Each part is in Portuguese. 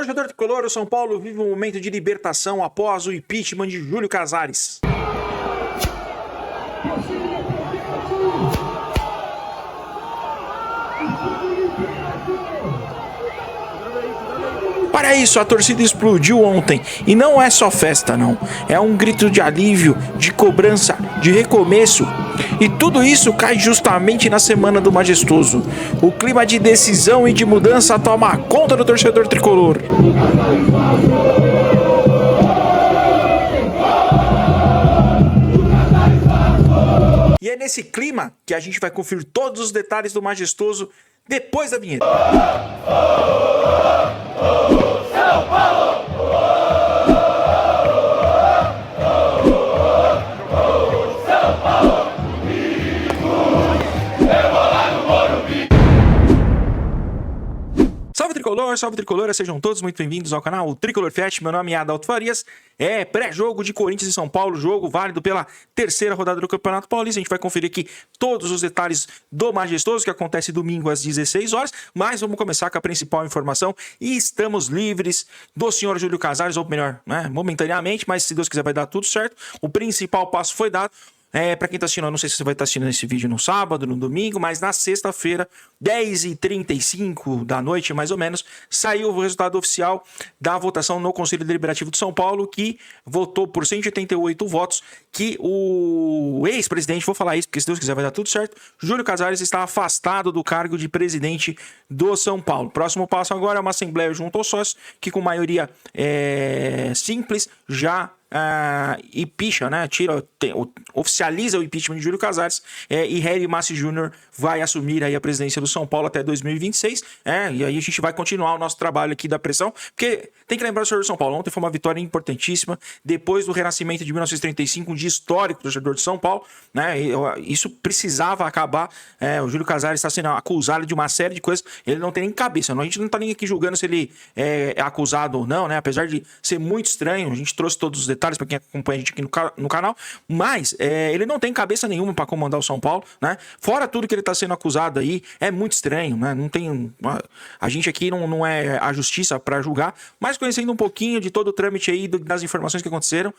Torcedor tricolor, o São Paulo vive um momento de libertação após o impeachment de Júlio Casares. Para isso, a torcida explodiu ontem. E não é só festa, não. É um grito de alívio, de cobrança, de recomeço. E tudo isso cai justamente na Semana do Majestoso. O clima de decisão e de mudança toma conta do torcedor tricolor. E é nesse clima que a gente vai conferir todos os detalhes do Majestoso depois da vinheta. São Paulo! São Paulo! Salve tricolor, sejam todos muito bem-vindos ao canal Tricolor Fest. Meu nome é Adalto Farias. É pré-jogo de Corinthians e São Paulo, jogo válido pela terceira rodada do Campeonato Paulista. A gente vai conferir aqui todos os detalhes do Majestoso, que acontece domingo às 16 horas. Mas vamos começar com a principal informação. E estamos livres do senhor Júlio Casares, ou melhor, né, momentaneamente, mas se Deus quiser vai dar tudo certo. O principal passo foi dado. Pra quem tá assistindo, eu não sei se você vai estar assistindo esse vídeo no sábado, no domingo, mas na sexta-feira, 10h35 da noite, mais ou menos, saiu o resultado oficial da votação no Conselho Deliberativo de São Paulo, que votou por 188 votos, que o ex-presidente, vou falar isso porque se Deus quiser vai dar tudo certo, Júlio Casares está afastado do cargo de presidente do São Paulo. Próximo passo agora é uma assembleia junto aos sócios, que com maioria simples já impeacha, né? Oficializa o impeachment de Júlio Casares e Harry Massi Jr. vai assumir aí a presidência do São Paulo até 2026. E aí a gente vai continuar o nosso trabalho aqui da pressão, porque tem que lembrar o torcedor do São Paulo. Ontem foi uma vitória importantíssima, depois do renascimento de 1935, um dia histórico do torcedor de São Paulo, né? Isso precisava acabar. O Júlio Casares está sendo acusado de uma série de coisas, ele não tem nem cabeça. A gente não está nem aqui julgando se ele é acusado ou não, né? Apesar de ser muito estranho, a gente trouxe todos os detalhes para quem acompanha a gente aqui no canal, mas ele não tem cabeça nenhuma para comandar o São Paulo, né? Fora tudo que ele está sendo acusado aí, é muito estranho, né? Não tem, a gente aqui não é a justiça para julgar, mas conhecendo um pouquinho de todo o trâmite aí das informações que aconteceram,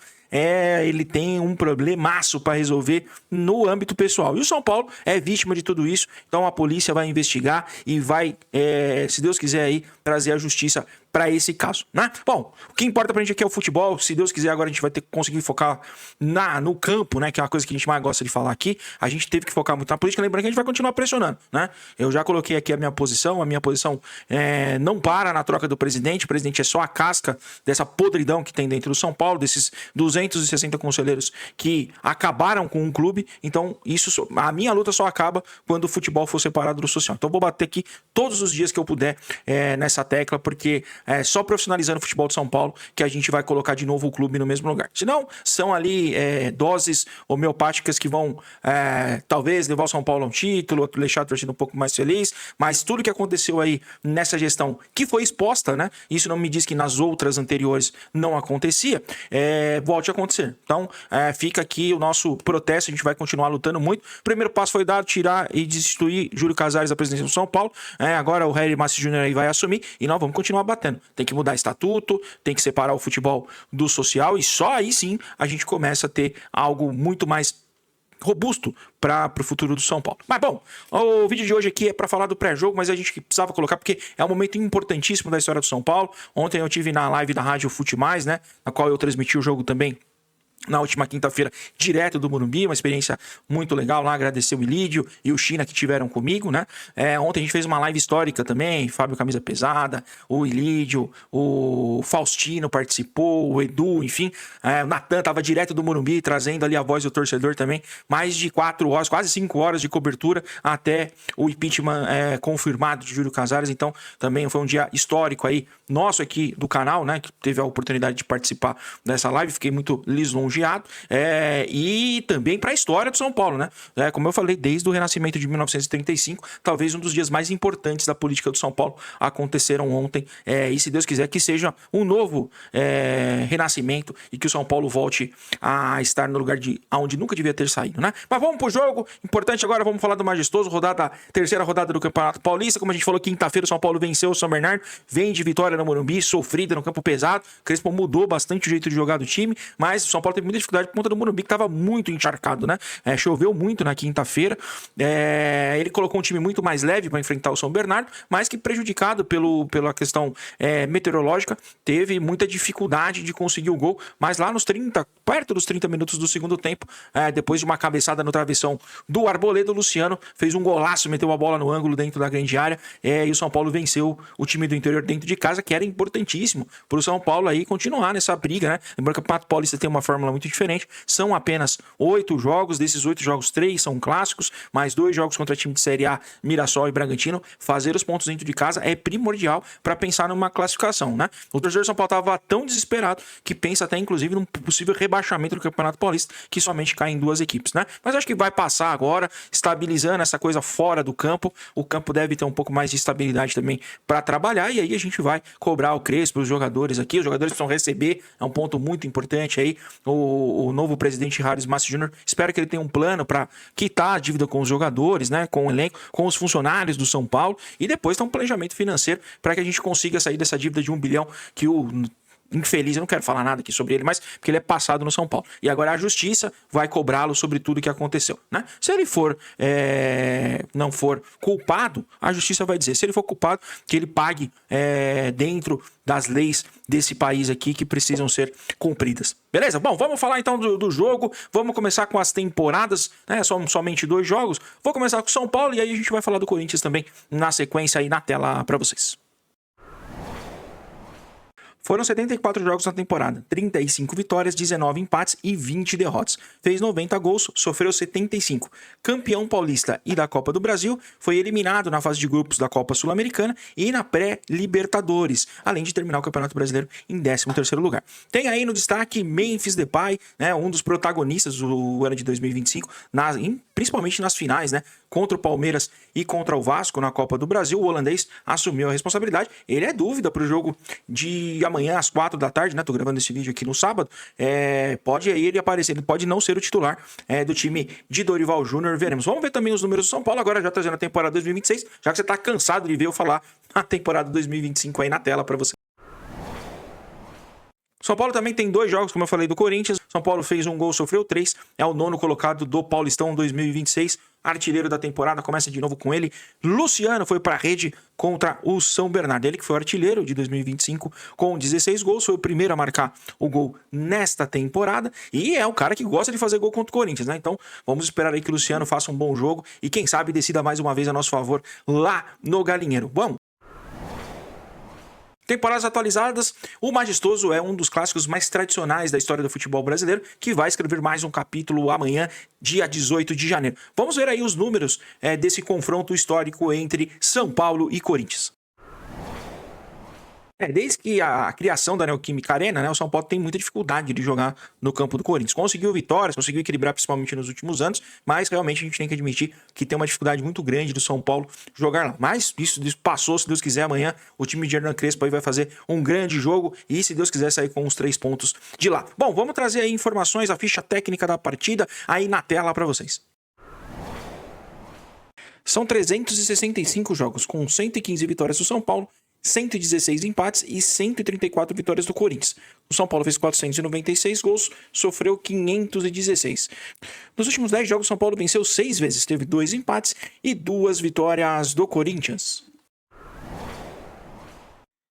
ele tem um problemaço para resolver no âmbito pessoal. E o São Paulo é vítima de tudo isso, então a polícia vai investigar e vai, se Deus quiser aí, trazer a justiça para esse caso, né? Bom, o que importa pra gente aqui é o futebol. Se Deus quiser, agora a gente vai ter que conseguir focar no campo, né? Que é uma coisa que a gente mais gosta de falar aqui. A gente teve que focar muito na política, lembrando que a gente vai continuar pressionando, né? Eu já coloquei aqui a minha posição não para na troca do presidente. O presidente é só a casca dessa podridão que tem dentro do São Paulo, desses 260 conselheiros que acabaram com um clube. Então, a minha luta só acaba quando o futebol for separado do social. Então, eu vou bater aqui todos os dias que eu puder nessa tecla, porque só profissionalizando o futebol de São Paulo que a gente vai colocar de novo o clube no mesmo lugar. Senão, são ali doses homeopáticas que vão talvez levar o São Paulo a um título, deixar a torcida um pouco mais feliz, mas tudo que aconteceu aí nessa gestão, que foi exposta, né? Isso não me diz que nas outras anteriores não acontecia, volte a acontecer. Então, fica aqui o nosso protesto, a gente vai continuar lutando muito. O primeiro passo foi dado, tirar e destituir Júlio Casares da presidência do São Paulo. Agora o Harry Massi Jr. aí vai assumir e nós vamos continuar batendo. Tem que mudar estatuto, tem que separar o futebol do social e só aí sim a gente começa a ter algo muito mais robusto para o futuro do São Paulo. Mas bom, o vídeo de hoje aqui é para falar do pré-jogo, mas a gente precisava colocar porque é um momento importantíssimo da história do São Paulo. Ontem eu tive na live da Rádio Fute Mais, né, na qual eu transmiti o jogo também na última quinta-feira, direto do Morumbi, uma experiência muito legal lá, agradecer o Ilídio e o China que tiveram comigo, né? Ontem a gente fez uma live histórica também, Fábio Camisa Pesada, o Ilídio, o Faustino participou, o Edu, enfim, o Natan tava direto do Morumbi, trazendo ali a voz do torcedor também, mais de 4 horas, quase 5 horas de cobertura até o impeachment confirmado de Júlio Casares, então também foi um dia histórico aí, nosso aqui do canal, né, que teve a oportunidade de participar dessa live, fiquei muito lisonjeado elogiado, e também para a história do São Paulo, né? Como eu falei, desde o renascimento de 1935, talvez um dos dias mais importantes da política do São Paulo aconteceram ontem, e se Deus quiser que seja um novo renascimento e que o São Paulo volte a estar no lugar de onde nunca devia ter saído, né? Mas vamos pro jogo, importante agora, vamos falar do majestoso, terceira rodada do Campeonato Paulista. Como a gente falou, quinta-feira o São Paulo venceu o São Bernardo, vem de vitória no Morumbi, sofrida no campo pesado. Crespo mudou bastante o jeito de jogar do time, mas o São Paulo teve muita dificuldade por conta do Morumbi, que estava muito encharcado, né? Choveu muito na quinta-feira, ele colocou um time muito mais leve para enfrentar o São Bernardo, mas que prejudicado pela questão meteorológica, teve muita dificuldade de conseguir o gol, mas lá perto dos 30 minutos do segundo tempo, depois de uma cabeçada no travessão do Arboleda, o Luciano fez um golaço, meteu a bola no ângulo dentro da grande área, e o São Paulo venceu o time do interior dentro de casa, que era importantíssimo para o São Paulo aí continuar nessa briga, né? Lembrando que o Campeonato Paulista tem uma fórmula muito diferente, são apenas 8 jogos, desses 8 jogos, 3 são clássicos, mais 2 jogos contra time de Série A, Mirassol e Bragantino. Fazer os pontos dentro de casa é primordial para pensar numa classificação, né? O torcedor do São Paulo estava tão desesperado que pensa até inclusive num possível rebaixamento do Campeonato Paulista, que somente cai em 2 equipes, né? Mas acho que vai passar agora, estabilizando essa coisa fora do campo. O campo deve ter um pouco mais de estabilidade também para trabalhar, e aí a gente vai cobrar o Crespo, os jogadores aqui. Os jogadores precisam receber, é um ponto muito importante aí. O novo presidente Harris Massi Jr., espero que ele tenha um plano para quitar a dívida com os jogadores, né? Com o elenco, com os funcionários do São Paulo, e depois ter um planejamento financeiro para que a gente consiga sair dessa dívida de 1 bilhão que o infeliz, eu não quero falar nada aqui sobre ele, mas porque ele é passado no São Paulo. E agora a justiça vai cobrá-lo sobre tudo que aconteceu, né? Se ele não for culpado, a justiça vai dizer. Se ele for culpado, que ele pague dentro das leis desse país aqui que precisam ser cumpridas. Beleza? Bom, vamos falar então do jogo. Vamos começar com as temporadas, né? Somente 2 jogos. Vou começar com o São Paulo e aí a gente vai falar do Corinthians também na sequência aí na tela para vocês. Foram 74 jogos na temporada, 35 vitórias, 19 empates e 20 derrotas. Fez 90 gols, sofreu 75. Campeão paulista e da Copa do Brasil, foi eliminado na fase de grupos da Copa Sul-Americana e na pré-Libertadores, além de terminar o Campeonato Brasileiro em 13º lugar. Tem aí no destaque Memphis Depay, né, um dos protagonistas do ano de 2025, principalmente nas finais, né, contra o Palmeiras e contra o Vasco na Copa do Brasil. O holandês assumiu a responsabilidade. Ele é dúvida para o jogo de amanhã às 4 da tarde, né? Tô gravando esse vídeo aqui no sábado. Pode aí ele aparecer, ele pode não ser o titular do time de Dorival Júnior. Veremos. Vamos ver também os números do São Paulo, agora já trazendo a temporada 2026, já que você tá cansado de ver eu falar a temporada 2025 aí na tela para você. São Paulo também tem 2 jogos, como eu falei, do Corinthians. São Paulo fez 1 gol, sofreu 3. É o 9º colocado do Paulistão 2026. Artilheiro da temporada, começa de novo com ele. Luciano foi para a rede contra o São Bernardo. Ele que foi o artilheiro de 2025 com 16 gols. Foi o primeiro a marcar o gol nesta temporada. E é o cara que gosta de fazer gol contra o Corinthians, né? Então vamos esperar aí que o Luciano faça um bom jogo e quem sabe decida mais uma vez a nosso favor lá no Galinheiro. Vamos! Temporadas atualizadas, o Majestoso é um dos clássicos mais tradicionais da história do futebol brasileiro, que vai escrever mais um capítulo amanhã, dia 18 de janeiro. Vamos ver aí os números desse confronto histórico entre São Paulo e Corinthians. Desde que a criação da Neoquímica Arena, né, o São Paulo tem muita dificuldade de jogar no campo do Corinthians. Conseguiu vitórias, conseguiu equilibrar principalmente nos últimos anos, mas realmente a gente tem que admitir que tem uma dificuldade muito grande do São Paulo jogar lá. Mas isso passou, se Deus quiser, amanhã o time de Hernan Crespo aí vai fazer um grande jogo e, se Deus quiser, sair com os 3 pontos de lá. Bom, vamos trazer aí informações, a ficha técnica da partida aí na tela para vocês. São 365 jogos, com 115 vitórias do São Paulo, 116 empates e 134 vitórias do Corinthians. O São Paulo fez 496 gols, sofreu 516. Nos últimos 10 jogos, o São Paulo venceu 6 vezes, teve 2 empates e 2 vitórias do Corinthians.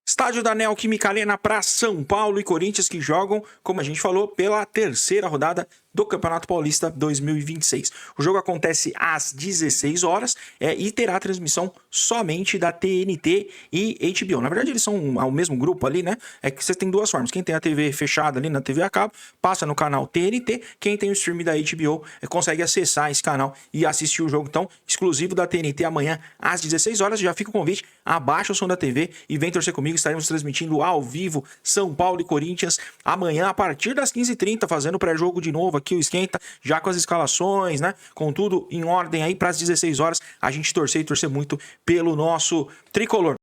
Estádio da Neoquímica Arena para São Paulo e Corinthians, que jogam, como a gente falou, pela 3ª rodada do Campeonato Paulista 2026. O jogo acontece às 16 horas e terá transmissão somente da TNT e HBO. Na verdade, eles são ao mesmo grupo ali, né? É que você tem duas formas. Quem tem a TV fechada ali na TV a cabo, passa no canal TNT. Quem tem o stream da HBO consegue acessar esse canal e assistir o jogo, então, exclusivo da TNT amanhã às 16 horas. Já fica o convite, abaixa o som da TV e vem torcer comigo. Estaremos transmitindo ao vivo São Paulo e Corinthians amanhã a partir das 15h30, fazendo pré-jogo de novo aqui o Esquenta, já com as escalações, né? Com tudo em ordem aí para as 16 horas. A gente torcer muito pelo nosso tricolor.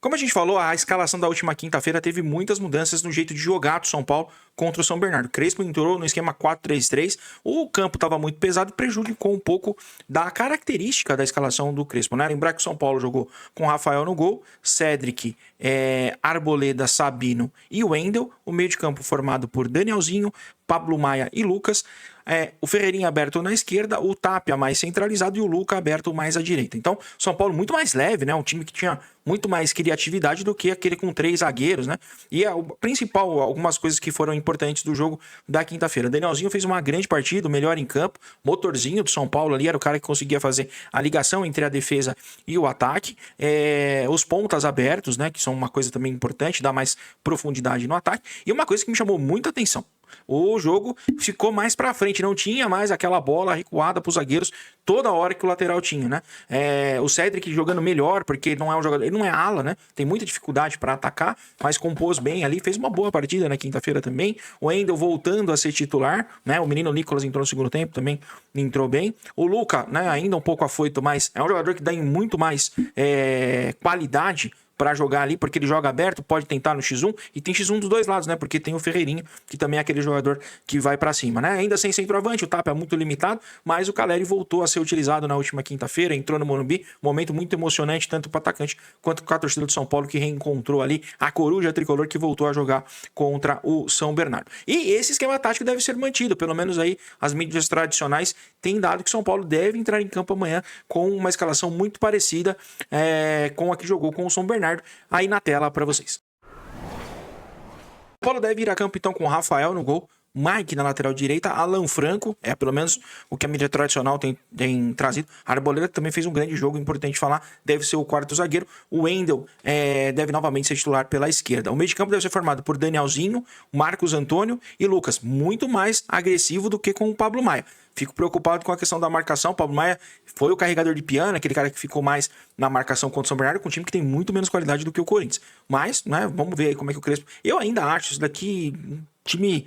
Como a gente falou, a escalação da última quinta-feira teve muitas mudanças no jeito de jogar do São Paulo contra o São Bernardo. Crespo entrou no esquema 4-3-3, o campo estava muito pesado e prejudicou um pouco da característica da escalação do Crespo, né? Lembrar que o São Paulo jogou com Rafael no gol, Cedric, Arboleda, Sabino e Wendel, o meio de campo formado por Danielzinho, Pablo Maia e Lucas, o Ferreirinha aberto na esquerda, o Tapia mais centralizado e o Luca aberto mais à direita. Então, São Paulo muito mais leve, né? Um time que tinha muito mais criatividade do que aquele com 3 zagueiros, né? E o principal, algumas coisas que foram importantes do jogo da quinta-feira. Danielzinho fez uma grande partida, o melhor em campo, motorzinho do São Paulo ali, era o cara que conseguia fazer a ligação entre a defesa e o ataque. Os pontas abertos, né? Que são uma coisa também importante, dá mais profundidade no ataque. E uma coisa que me chamou muita atenção: o jogo ficou mais pra frente, não tinha mais aquela bola recuada pros zagueiros toda hora que o lateral tinha, né? O Cedric jogando melhor, porque não é um jogador, ele não é ala, né? Tem muita dificuldade para atacar, mas compôs bem ali, fez uma boa partida na quinta-feira também. O Wendel voltando a ser titular, né? O menino Nicolas entrou no segundo tempo, também entrou bem. O Luca, né? Ainda um pouco afoito, mas é um jogador que dá muito mais qualidade para jogar ali, porque ele joga aberto, pode tentar no X1, e tem X1 dos dois lados, né? Porque tem o Ferreirinha, que também é aquele jogador que vai para cima, né? Ainda sem centroavante, o Tapia é muito limitado, mas o Caleri voltou a ser utilizado na última quinta-feira, entrou no Morumbi, momento muito emocionante, tanto para o atacante quanto para a torcida do São Paulo, que reencontrou ali a coruja tricolor que voltou a jogar contra o São Bernardo. E esse esquema tático deve ser mantido, pelo menos aí as mídias tradicionais têm dado que o São Paulo deve entrar em campo amanhã com uma escalação muito parecida com a que jogou com o São Bernardo, aí na tela para vocês. O Paulo deve ir a campo então com Rafael no gol, Mike na lateral direita, Alan Franco, pelo menos o que a mídia tradicional tem trazido. A Arboleda também fez um grande jogo, importante falar, deve ser o quarto zagueiro. O Wendel deve novamente ser titular pela esquerda. O meio de campo deve ser formado por Danielzinho, Marcos Antônio e Lucas, muito mais agressivo do que com o Pablo Maia. Fico preocupado com a questão da marcação. O Pablo Maia foi o carregador de piano, aquele cara que ficou mais na marcação contra o São Bernardo, com um time que tem muito menos qualidade do que o Corinthians. Mas, né, vamos ver aí como é que o Crespo... Eu ainda acho isso daqui... time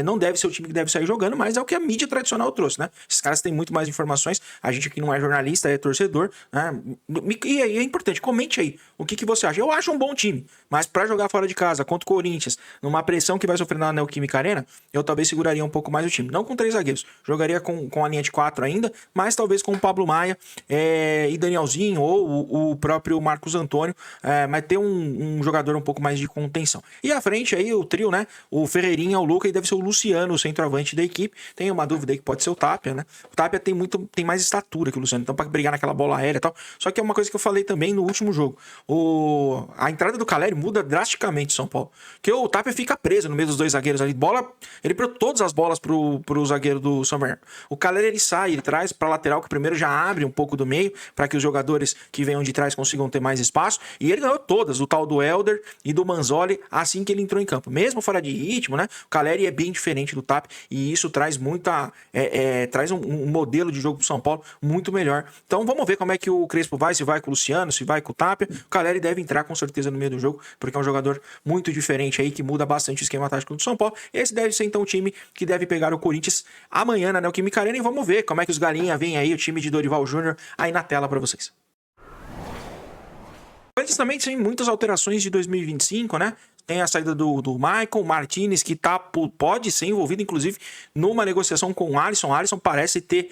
não deve ser o time que deve sair jogando, mas é o que a mídia tradicional trouxe, né? Esses caras têm muito mais informações, a gente aqui não é jornalista, é torcedor, né? E aí é importante, comente aí o que você acha. Eu acho um bom time, mas para jogar fora de casa contra o Corinthians, numa pressão que vai sofrer na Neoquímica Arena, eu talvez seguraria um pouco mais o time. Não com 3 zagueiros, jogaria com a linha de 4 ainda, mas talvez com o Pablo Maia e Danielzinho ou o próprio Marcos Antônio, mas ter um jogador um pouco mais de contenção. E à frente aí o trio, né? O Ferreirinha, o Luca, e deve ser o Luciano, o centroavante da equipe. Tem uma dúvida aí que pode ser o Tapia, né? O Tapia tem mais estatura que o Luciano, então para brigar naquela bola aérea e tal. Só que é uma coisa que eu falei também no último jogo. A entrada do Caleri muda drasticamente o São Paulo. Porque o Tapia fica preso no meio dos dois zagueiros ali. Ele perdeu todas as bolas pro zagueiro do São Bernardo. O Caleri ele sai, ele traz pra lateral, que primeiro já abre um pouco do meio, para que os jogadores que venham de trás consigam ter mais espaço. E ele ganhou todas, o tal do Helder e do Manzoli, assim que ele entrou em campo. Mesmo fora de ritmo, né? O Caleri é bem diferente do Tapia e isso traz traz um modelo de jogo pro São Paulo muito melhor. Então vamos ver como é que o Crespo vai, se vai com o Luciano, se vai com o Tapia. O Caleri deve entrar com certeza no meio do jogo, porque é um jogador muito diferente aí, que muda bastante o esquema tático do São Paulo. Esse deve ser então o time que deve pegar o Corinthians amanhã na Neoquímica Arena, e vamos ver como é que os galinha vêm aí, o time de Dorival Júnior, aí na tela para vocês. O Corinthians também tem muitas alterações de 2025, né? Tem a saída do Michael Martinez, que pode ser envolvido, inclusive, numa negociação com o Alisson. O Alisson parece ter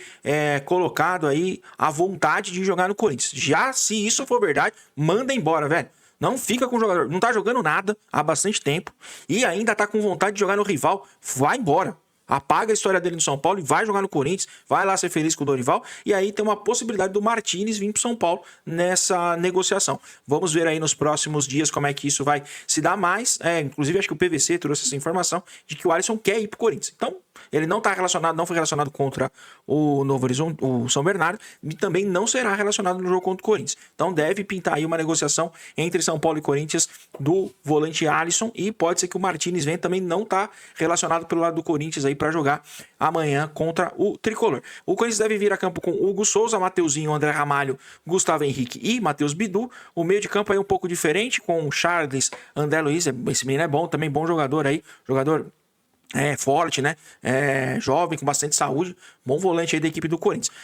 colocado aí a vontade de jogar no Corinthians. Já se isso for verdade, manda embora, velho. Não fica com o jogador. Não tá jogando nada há bastante tempo e ainda tá com vontade de jogar no rival. Vai embora. apaga a história dele no São Paulo e vai jogar no Corinthians, vai lá ser feliz com o Dorival, e aí tem uma possibilidade do Martínez vir pro São Paulo nessa negociação. Vamos ver aí nos próximos dias como é que isso vai se dar mais. Inclusive acho que o PVC trouxe essa informação de que o Alisson quer ir pro Corinthians. Então, ele não tá relacionado, não foi relacionado contra o Novo Horizonte, o São Bernardo, e também não será relacionado no jogo contra o Corinthians. Então deve pintar aí uma negociação entre São Paulo e Corinthians do volante Alisson, e pode ser que o Martínez venha, também não tá relacionado pelo lado do Corinthians aí para jogar amanhã contra o Tricolor. O Corinthians deve vir a campo com Hugo Souza, Mateuzinho, André Ramalho, Gustavo Henrique e Matheus Bidu. O meio de campo aí um pouco diferente, com Charles, André Luiz, esse menino é bom, também bom jogador aí, jogador forte, né? Jovem, com bastante saúde. Bom volante aí da equipe do Corinthians.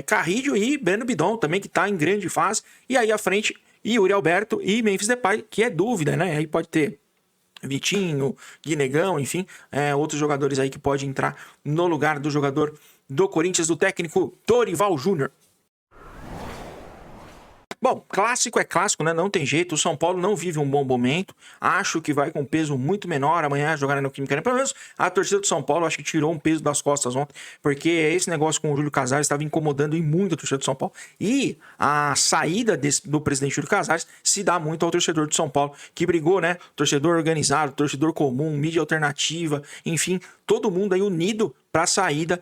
Carrillo e Breno Bidon também, que tá em grande fase. E aí à frente, Yuri Alberto e Memphis Depay, que é dúvida, né? Aí pode ter Vitinho, Guinegão, enfim, outros jogadores aí que podem entrar no lugar do jogador do Corinthians, do técnico Dorival Júnior. Bom, clássico é clássico, né? Não tem jeito. O São Paulo não vive um bom momento. Acho que vai com um peso muito menor amanhã jogar na Neoquímica Arena. Pelo menos a torcida do São Paulo acho que tirou um peso das costas ontem, porque esse negócio com o Júlio Casares estava incomodando e muito a torcida do São Paulo. E a saída do presidente Júlio Casares se dá muito ao torcedor do São Paulo, que brigou, né? Torcedor organizado, torcedor comum, mídia alternativa, enfim, todo mundo aí unido para a saída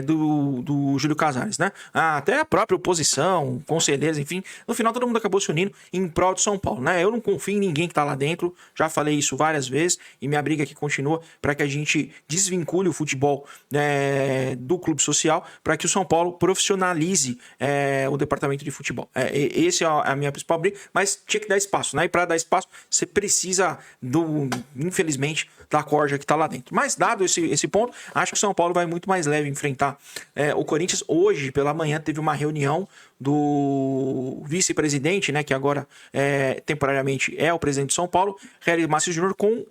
do Júlio Casares, né? Até a própria oposição, conselheiros, enfim, no final todo mundo acabou se unindo em prol do São Paulo, né? Eu não confio em ninguém que tá lá dentro, já falei isso várias vezes, e minha briga aqui continua para que a gente desvincule o futebol do clube social, para que o São Paulo profissionalize o departamento de futebol. Essa é a minha principal briga, mas tinha que dar espaço, né? E para dar espaço, você precisa infelizmente, da corja que tá lá dentro. Mas dado esse ponto, acho que o São Paulo vai muito mais leve enfrentar o Corinthians. Hoje, pela manhã, teve uma reunião do vice-presidente, né, que agora temporariamente é o presidente de São Paulo, Hélio Massi Júnior, com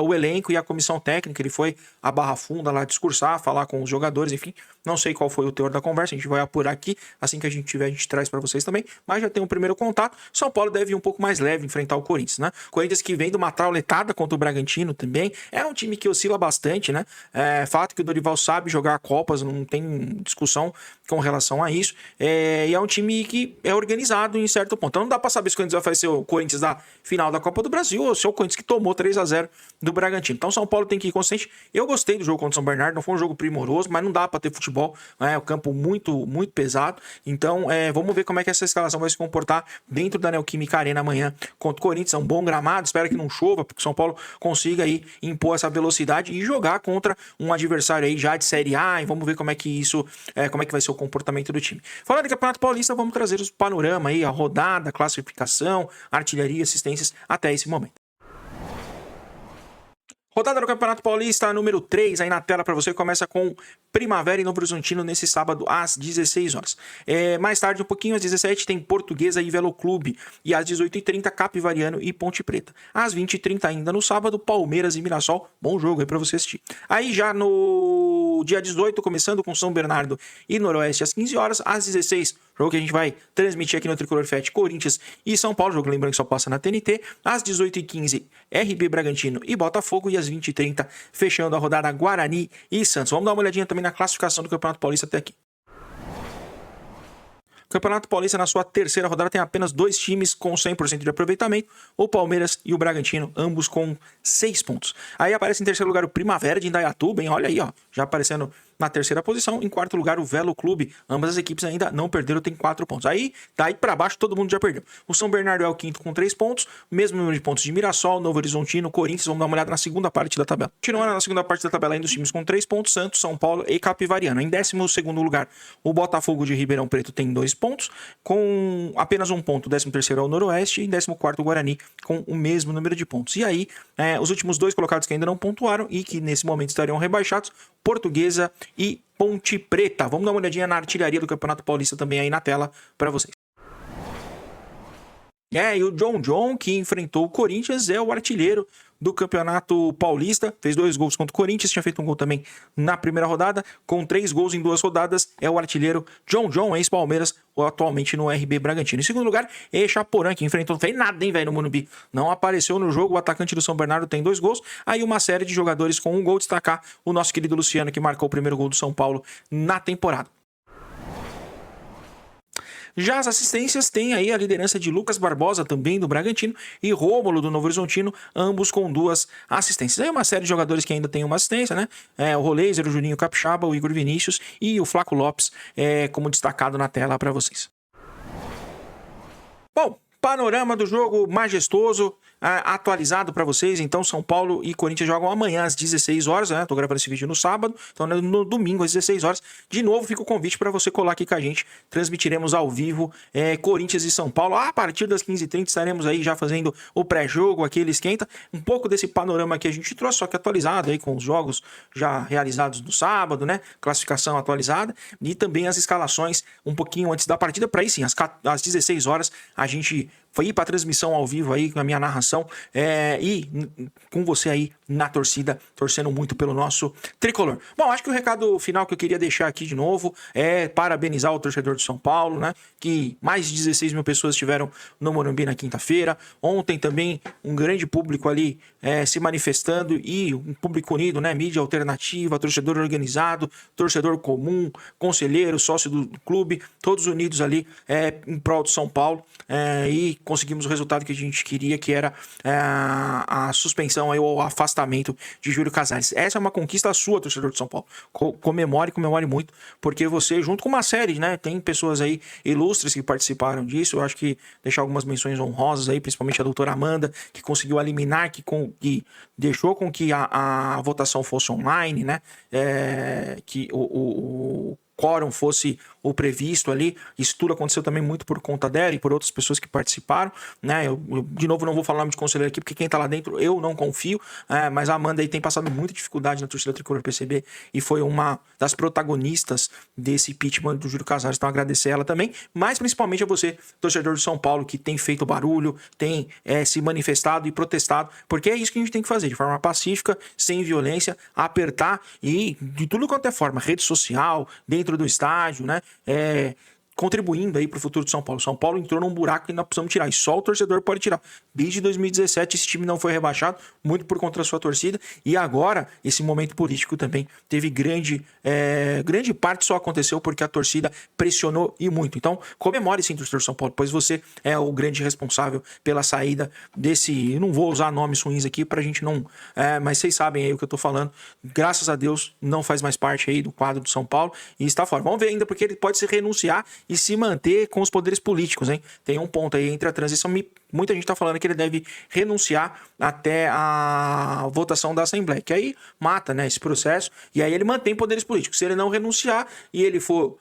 o elenco e a comissão técnica. Ele foi à Barra Funda lá discursar, falar com os jogadores, enfim. Não sei qual foi o teor da conversa, a gente vai apurar aqui. Assim que a gente tiver, a gente traz para vocês também. Mas já tem um primeiro contato. São Paulo deve ir um pouco mais leve enfrentar o Corinthians, né? Corinthians que vem de uma trauletada contra o Bragantino também. É um time que oscila bastante, né? Fato que o Dorival sabe jogar Copas, não tem discussão com relação a isso. E é um time que é organizado em certo ponto. Então não dá para saber se o Corinthians vai ser o Corinthians da final da Copa do Brasil ou se é o Corinthians que tomou 3-0 do Bragantino. Então São Paulo tem que ir consciente. Eu gostei do jogo contra o São Bernardo, não foi um jogo primoroso, mas não dá para ter futebol, o campo muito, muito pesado. Então vamos ver como é que essa escalação vai se comportar dentro da Neoquímica Arena amanhã contra o Corinthians. É um bom gramado, espero que não chova, porque o São Paulo consiga aí impor essa velocidade e jogar contra um adversário aí já de Série A, e vamos ver como é que isso, como é que vai ser o comportamento do time. Falando de Campeonato Paulista, vamos trazer os panorama aí, a rodada, a classificação, artilharia, assistências até esse momento. Rodada do Campeonato Paulista, número 3, aí na tela para você, começa com Primavera e Novo Horizontino nesse sábado às 16 horas. Mais tarde, um pouquinho, às 17, tem Portuguesa e Velo Clube. E às 18h30, Capivariano e Ponte Preta. Às 20h30, ainda no sábado, Palmeiras e Mirassol. Bom jogo aí para você assistir. Aí já no dia 18, começando com São Bernardo e Noroeste às 15 horas. Às 16, jogo que a gente vai transmitir aqui no Tricolor Fest, Corinthians e São Paulo. Jogo lembrando que só passa na TNT. Às 18h15, RB Bragantino e Botafogo. E às 20h30, fechando a rodada, Guarani e Santos. Vamos dar uma olhadinha também na classificação do Campeonato Paulista até aqui. O Campeonato Paulista, na sua terceira rodada, tem apenas 2 times com 100% de aproveitamento, o Palmeiras e o Bragantino, ambos com 6 pontos. Aí aparece em terceiro lugar o Primavera de Indaiatuba, hein? Olha aí, ó, já aparecendo na terceira posição. Em quarto lugar, o Velo Clube. Ambas as equipes ainda não perderam, tem 4 pontos. Aí, daí para baixo, todo mundo já perdeu. O São Bernardo é o quinto com 3 pontos, mesmo número de pontos de Mirassol, Novo Horizontino, Corinthians. Vamos dar uma olhada na segunda parte da tabela. Continuando na segunda parte da tabela, ainda os times com 3 pontos, Santos, São Paulo e Capivariano. Em 12º lugar, o Botafogo de Ribeirão Preto tem 2 pontos, com apenas 1 ponto. 13º é o Noroeste e em 14º o Guarani, com o mesmo número de pontos. E aí, os últimos 2 colocados que ainda não pontuaram e que nesse momento estariam rebaixados, Portuguesa e Ponte Preta. Vamos dar uma olhadinha na artilharia do Campeonato Paulista também aí na tela para vocês. E o John, que enfrentou o Corinthians, é o artilheiro do Campeonato Paulista. Fez 2 gols contra o Corinthians, tinha feito um gol também na primeira rodada. Com 3 gols em 2 rodadas, é o artilheiro John, ex-Palmeiras, atualmente no RB Bragantino. Em segundo lugar, é Chaporã, que enfrentou, não fez nada, hein, velho, no Morumbi. Não apareceu no jogo, o atacante do São Bernardo tem 2 gols. Aí uma série de jogadores com 1 gol, destacar o nosso querido Luciano, que marcou o primeiro gol do São Paulo na temporada. Já as assistências têm aí a liderança de Lucas Barbosa, também do Bragantino, e Rômulo, do Novo Horizontino, ambos com 2 assistências. Aí uma série de jogadores que ainda tem uma assistência, né? O Roleiser, o Juninho Capixaba, o Igor Vinícius e o Flaco Lopes, como destacado na tela para vocês. Bom, panorama do jogo majestoso, atualizado para vocês. Então, São Paulo e Corinthians jogam amanhã às 16 horas, né? Tô gravando esse vídeo no sábado, então no domingo às 16 horas. De novo, fica o convite para você colar aqui com a gente. Transmitiremos ao vivo Corinthians e São Paulo. A partir das 15h30 estaremos aí já fazendo o pré-jogo, aquele esquenta. Um pouco desse panorama que a gente trouxe, só que atualizado aí com os jogos já realizados no sábado, né? Classificação atualizada e também as escalações um pouquinho antes da partida, para aí sim, às 16 horas, a gente foi ir para a transmissão ao vivo aí com a minha narração e com você aí na torcida, torcendo muito pelo nosso tricolor. Bom, acho que o recado final que eu queria deixar aqui de novo é parabenizar o torcedor de São Paulo, né? Que mais de 16 mil pessoas estiveram no Morumbi na quinta-feira. Ontem também um grande público ali se manifestando e um público unido, né? Mídia alternativa, torcedor organizado, torcedor comum, conselheiro, sócio do clube, todos unidos ali em prol do São Paulo e conseguimos o resultado que a gente queria, que era a suspensão aí, ou o afastamento de Júlio Casares. Essa é uma conquista sua, torcedor de São Paulo. Comemore muito, porque você, junto com uma série, né, tem pessoas aí ilustres que participaram disso. Eu acho que deixar algumas menções honrosas aí, principalmente a doutora Amanda, que conseguiu eliminar, que deixou com que a votação fosse online, né, que o quórum fosse o previsto ali. Isso tudo aconteceu também muito por conta dela e por outras pessoas que participaram, né? Eu de novo não vou falar o nome de conselheiro aqui, porque quem tá lá dentro eu não confio, mas a Amanda aí tem passado muita dificuldade na torcida tricolor PCB e foi uma das protagonistas desse impeachment do Júlio Casares, então agradecer ela também, mas principalmente a você, torcedor de São Paulo, que tem feito barulho, tem se manifestado e protestado, porque é isso que a gente tem que fazer, de forma pacífica, sem violência, apertar e de tudo quanto é forma, rede social, dentro do estádio, né? Contribuindo aí para o futuro de São Paulo. São Paulo entrou num buraco que nós precisamos tirar, e só o torcedor pode tirar. Desde 2017 esse time não foi rebaixado, muito por conta da sua torcida, e agora esse momento político também teve grande parte só aconteceu porque a torcida pressionou e muito. Então comemore sim, torcedor de São Paulo, pois você é o grande responsável pela saída desse, eu não vou usar nomes ruins aqui pra gente não, mas vocês sabem aí o que eu tô falando, graças a Deus não faz mais parte aí do quadro do São Paulo e está fora. Vamos ver ainda, porque ele pode se renunciar e se manter com os poderes políticos, hein? Tem um ponto aí entre a transição, muita gente tá falando que ele deve renunciar até a votação da Assembleia, que aí mata, né, esse processo, e aí ele mantém poderes políticos. Se ele não renunciar e ele for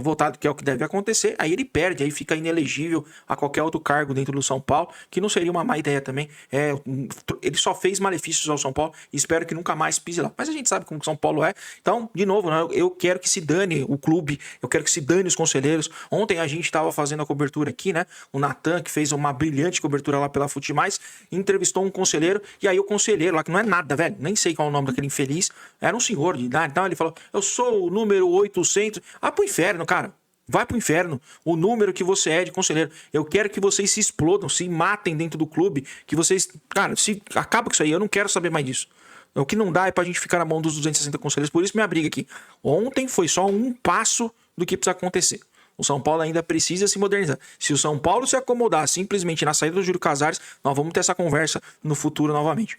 votado, que é o que deve acontecer, aí ele perde, aí fica inelegível a qualquer outro cargo dentro do São Paulo, que não seria uma má ideia também. Ele só fez malefícios ao São Paulo e espero que nunca mais pise lá. Mas a gente sabe como São Paulo é. Então, de novo, né, eu quero que se dane o clube, eu quero que se dane os conselheiros. Ontem a gente estava fazendo a cobertura aqui, né? O Natan, que fez uma brilhante cobertura lá pela Futimais, entrevistou um conselheiro, e aí o conselheiro lá, que não é nada, velho, nem sei qual é o nome daquele infeliz, era um senhor de idade, então ele falou, eu sou o número 800, pro inferno, cara. Vai pro inferno, o número que você é de conselheiro. Eu quero que vocês se explodam, se matem dentro do clube, que vocês, cara, se acaba com isso aí, eu não quero saber mais disso. O que não dá é pra gente ficar na mão dos 260 conselheiros, por isso minha briga aqui. Ontem foi só um passo do que precisa acontecer. O São Paulo ainda precisa se modernizar. Se o São Paulo se acomodar simplesmente na saída do Júlio Casares, nós vamos ter essa conversa no futuro novamente.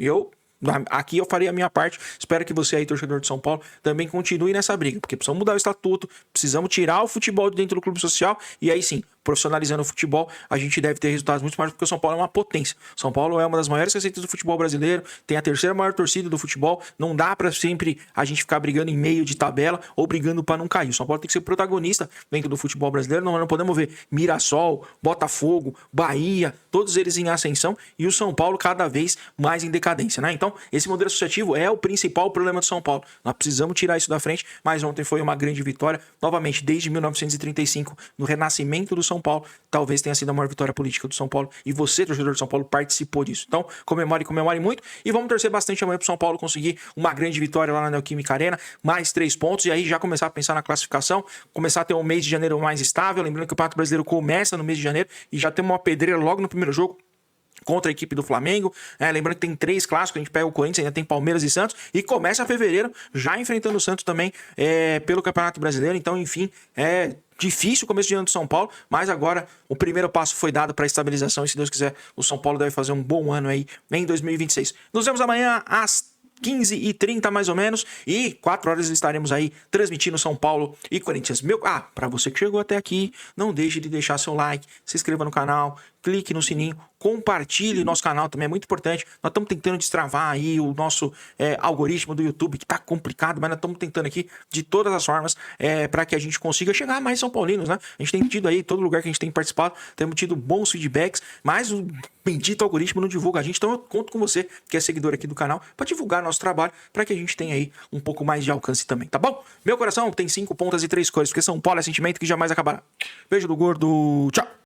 Aqui eu farei a minha parte, espero que você aí, torcedor de São Paulo, também continue nessa briga, porque precisamos mudar o estatuto, precisamos tirar o futebol de dentro do clube social, e aí sim, profissionalizando o futebol, a gente deve ter resultados muito maiores, porque o São Paulo é uma potência. São Paulo é uma das maiores receitas do futebol brasileiro, tem a terceira maior torcida do futebol, não dá pra sempre a gente ficar brigando em meio de tabela, ou brigando pra não cair. O São Paulo tem que ser protagonista dentro do futebol brasileiro, não podemos ver Mirassol, Botafogo, Bahia, todos eles em ascensão, e o São Paulo cada vez mais em decadência, né? Então, esse modelo associativo é o principal problema do São Paulo. Nós precisamos tirar isso da frente, mas ontem foi uma grande vitória, novamente, desde 1935, no renascimento do São São Paulo, talvez tenha sido a maior vitória política do São Paulo e você, torcedor de São Paulo, participou disso. Então, comemore muito e vamos torcer bastante amanhã pro São Paulo conseguir uma grande vitória lá na Neoquímica Arena, mais 3 pontos e aí já começar a pensar na classificação, começar a ter um mês de janeiro mais estável. Lembrando que o Campeonato Brasileiro começa no mês de janeiro e já temos uma pedreira logo no primeiro jogo contra a equipe do Flamengo, lembrando que tem 3 clássicos, a gente pega o Corinthians, ainda tem Palmeiras e Santos, e começa fevereiro já enfrentando o Santos também pelo Campeonato Brasileiro. Então, enfim, é difícil o começo de ano do São Paulo, mas agora o primeiro passo foi dado para a estabilização e, se Deus quiser, o São Paulo deve fazer um bom ano aí em 2026. Nos vemos amanhã às 15h30 mais ou menos, e 4 horas estaremos aí transmitindo São Paulo e Corinthians. Para você que chegou até aqui, não deixe de deixar seu like, se inscreva no canal, clique no sininho, compartilhe nosso canal, também é muito importante. Nós estamos tentando destravar aí o nosso algoritmo do YouTube, que tá complicado, mas nós estamos tentando aqui de todas as formas para que a gente consiga chegar a mais São Paulinos, né? A gente tem tido aí, todo lugar que a gente tem participado, temos tido bons feedbacks, mas o bendito algoritmo não divulga a gente, então eu conto com você, que é seguidor aqui do canal, para divulgar nosso trabalho, para que a gente tenha aí um pouco mais de alcance também, tá bom? Meu coração tem 5 pontas e 3 cores, porque São Paulo é sentimento que jamais acabará. Beijo do gordo, tchau!